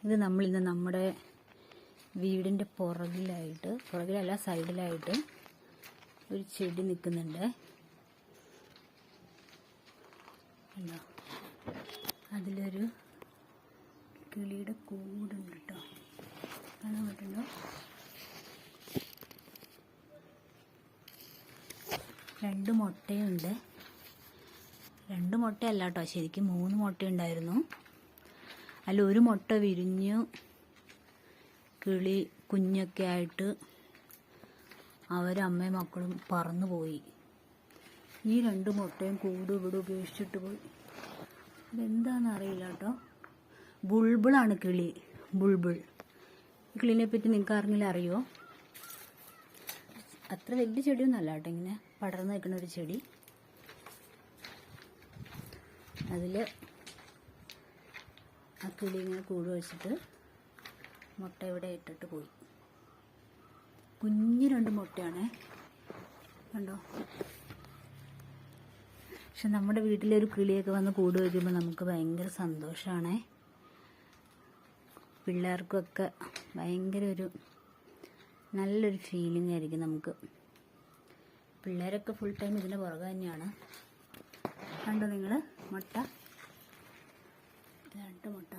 ഇത് നമ്മളിന്ന് നമ്മുടെ വീടിൻ്റെ പുറകിലല്ല സൈഡിലായിട്ട് ഒരു ചെടി നിൽക്കുന്നുണ്ട്. ഉണ്ടോ? അതിലൊരു കിളിയുടെ കൂടുണ്ട് കേട്ടോ. കാണാൻ പറ്റുന്നുണ്ടോ? 2 മുട്ടയുണ്ട്. 2 മുട്ടയല്ല കേട്ടോ, ശരിക്കും 3 മുട്ടയുണ്ടായിരുന്നു. അതിൽ ഒരു മുട്ട വിരിഞ്ഞു കിളി കുഞ്ഞൊക്കെ ആയിട്ട് അവരമ്മയും മക്കളും പറന്നു പോയി. ഈ 2 മുട്ടയും കൂടും ഇവിടെ ഉപേക്ഷിച്ചിട്ട് പോയി. അതെന്താണെന്ന് അറിയില്ല കേട്ടോ. ബുൾബിളാണ് കിളി, ബുൾബിൾ. ഈ കിളിനെ പറ്റി നിങ്ങൾക്ക് ആരെങ്കിലും അറിയോ? അത്ര വലിയ ചെടിയൊന്നും അല്ല കേട്ടോ, ഇങ്ങനെ പടർന്നു നിൽക്കുന്ന ഒരു ചെടി. അതിൽ ആ കിളി ഇങ്ങനെ കൂട് വെച്ചിട്ട് മുട്ട ഇവിടെ ഇട്ടിട്ട് പോയി. കുഞ്ഞ് 2 മുട്ടയാണേ, കണ്ടോ? പക്ഷെ നമ്മുടെ വീട്ടിലൊരു കിളിയൊക്കെ വന്ന് കൂട് വയ്ക്കുമ്പോൾ നമുക്ക് ഭയങ്കര സന്തോഷമാണേ. പിള്ളേർക്കൊക്കെ ഭയങ്കര നല്ലൊരു ഫീലിംഗ് ആയിരിക്കും നമുക്ക്. പിള്ളേരൊക്കെ ഫുൾ ടൈം ഇതിൻ്റെ പുറകെ തന്നെയാണ്. കണ്ടോ നിങ്ങൾ? മുട്ട 2 മുട്ട.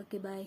Okay, by.